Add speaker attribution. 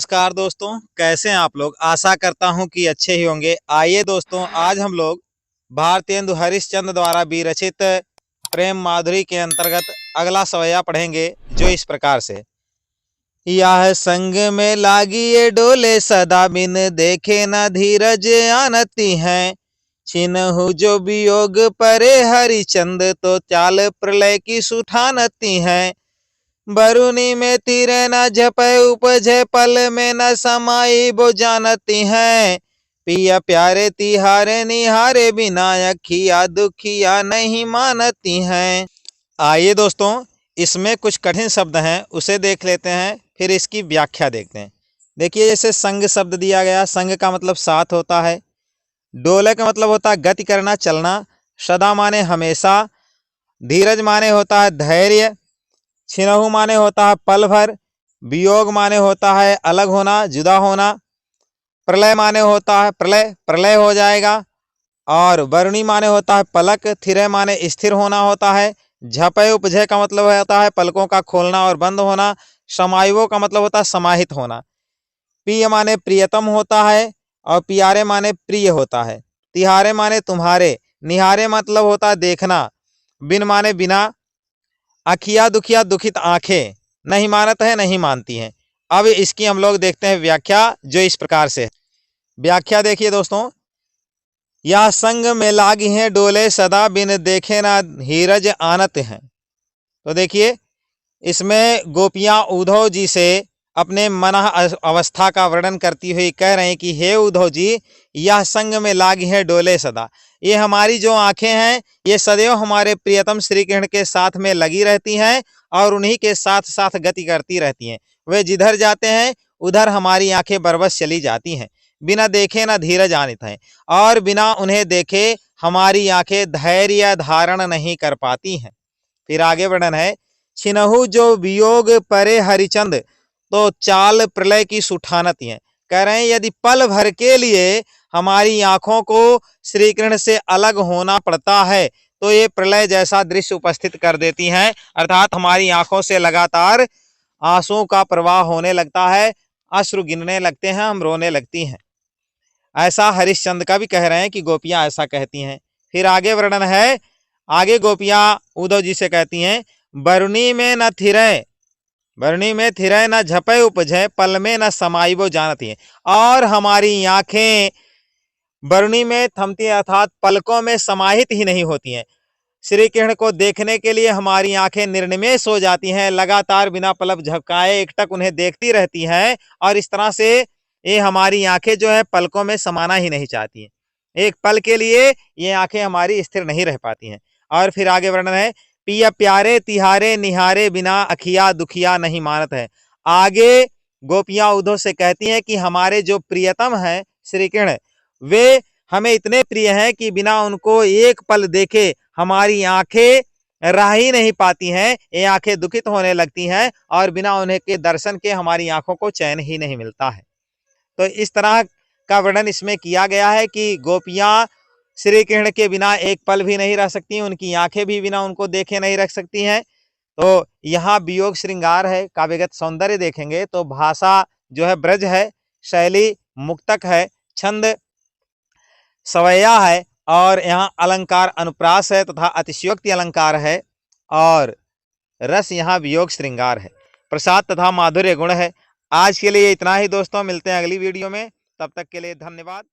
Speaker 1: नमस्कार दोस्तों, कैसे हैं आप लोग। आशा करता हूं कि अच्छे ही होंगे। आइए दोस्तों, आज हम लोग भारतेंदु हरिश्चंद्र द्वारा विरचित प्रेम माधुरी के अंतर्गत अगला सवैया पढ़ेंगे, जो इस प्रकार से। यह संग में लागी ये डोले सदा बिन देखे न धीरज आनती हैं। छिनहु जो वियोग परे हरिचंद तो चाल प्रलय की सुठानती हैं। बरुनी में तीरे न झपे उपजे पल में न समाई वो जानती हैं। पिया प्यारे तिहारे निहारे बिना अखिया दुखिया नहीं मानती हैं। आइए दोस्तों, इसमें कुछ कठिन शब्द हैं, उसे देख लेते हैं, फिर इसकी व्याख्या देखते हैं। देखिए, जैसे संग शब्द दिया गया। संग का मतलब साथ होता है। डोले का मतलब होता है गति करना, चलना। सदा माने हमेशा। धीरज माने होता है धैर्य। छिनहु माने होता है पल भर। वियोग माने होता है अलग होना, जुदा होना। प्रलय माने होता है प्रलय, प्रलय हो जाएगा। और वरुणी माने होता है पलक। थिरे माने स्थिर होना होता है। झपय उपजय का मतलब होता है पलकों का खोलना और बंद होना। समायुवो का मतलब होता है समाहित होना। प्रिय माने प्रियतम होता है और प्यारे माने प्रिय होता है। तिहारे माने तुम्हारे। निहारे मतलब होता है देखना। बिन माने बिना। अखिया दुखिया दुखित आंखें। नहीं मानत है, नहीं मानती हैं। अब इसकी हम लोग देखते हैं व्याख्या, जो इस प्रकार से है। व्याख्या देखिए दोस्तों। यह संग में लागी हैं डोले सदा बिन देखे ना धीरज आनत हैं। तो देखिए, इसमें गोपियां उद्धव जी से अपने मन अवस्था का वर्णन करती हुई कह रहे हैं कि हे उद्धव जी, यह संग में लागी है डोले सदा। ये हमारी जो आंखें हैं, ये सदैव हमारे प्रियतम श्री कृष्ण के साथ में लगी रहती हैं और उन्हीं के साथ साथ गति करती रहती हैं। वे जिधर जाते हैं उधर हमारी आंखें बरबस चली जाती हैं। बिना देखे न धीरज आनित हैं, और बिना उन्हें देखे हमारी आंखें धैर्य धारण नहीं कर पाती हैं। फिर आगे वर्णन है। छिनहु जो वियोग परे हरिचंद तो चाल प्रलय की सुठानती हैं। कह रहे हैं यदि पल भर के लिए हमारी आंखों को श्री कृष्ण से अलग होना पड़ता है तो ये प्रलय जैसा दृश्य उपस्थित कर देती हैं। अर्थात हमारी आंखों से लगातार आंसुओं का प्रवाह होने लगता है, अश्रु गिरने लगते हैं, हम रोने लगती हैं। ऐसा हरिश्चंद्र का भी कह रहे हैं कि गोपियां ऐसा कहती हैं। फिर आगे वर्णन है। आगे गोपियां उद्धव जी से कहती हैं, बरुनी में न थिरे, बरुनी में थिरे न झपे उपजे पल में न समाई वो जानती हैं। और हमारी आंखें बरुनी में थमती हैं, अर्थात पलकों में समाहित ही नहीं होती हैं। श्री कृष्ण को देखने के लिए हमारी आंखें निर्निमेष हो जाती हैं, लगातार बिना पलक झपकाए एकटक उन्हें देखती रहती हैं। और इस तरह से ये हमारी आंखें जो है पलकों में समाना ही नहीं चाहती हैं। एक पल के लिए ये आंखें हमारी स्थिर नहीं रह पाती हैं। और फिर आगे वर्णन है। पिया प्यारे तिहारे निहारे बिना अखिया दुखिया नहीं मानत है। आगे गोपियां उद्धव से कहती हैं कि हमारे जो प्रियतम हैं श्री कृष्ण, वे हमें इतने प्रिय हैं कि बिना उनको एक पल देखे हमारी आंखें रह ही नहीं पाती हैं। ये आंखें दुखित होने लगती हैं और बिना उन्हें के दर्शन के हमारी आंखों को चैन ही नहीं मिलता है। तो इस तरह का वर्णन इसमें किया गया है कि गोपियां श्री कृष्ण के बिना एक पल भी नहीं रह सकती, उनकी आंखें भी बिना उनको देखे नहीं रख सकती हैं। तो यहाँ वियोग श्रृंगार है, काव्यगत सौंदर्य देखेंगे तो भाषा जो है ब्रज है, शैली मुक्तक है, छंद सवैया है, और यहाँ अलंकार अनुप्रास है तथा अतिशयोक्ति अलंकार है, और रस यहाँ वियोग श्रृंगार है, प्रसाद तथा माधुर्य गुण है। आज के लिए इतना ही दोस्तों, मिलते हैं अगली वीडियो में। तब तक के लिए धन्यवाद।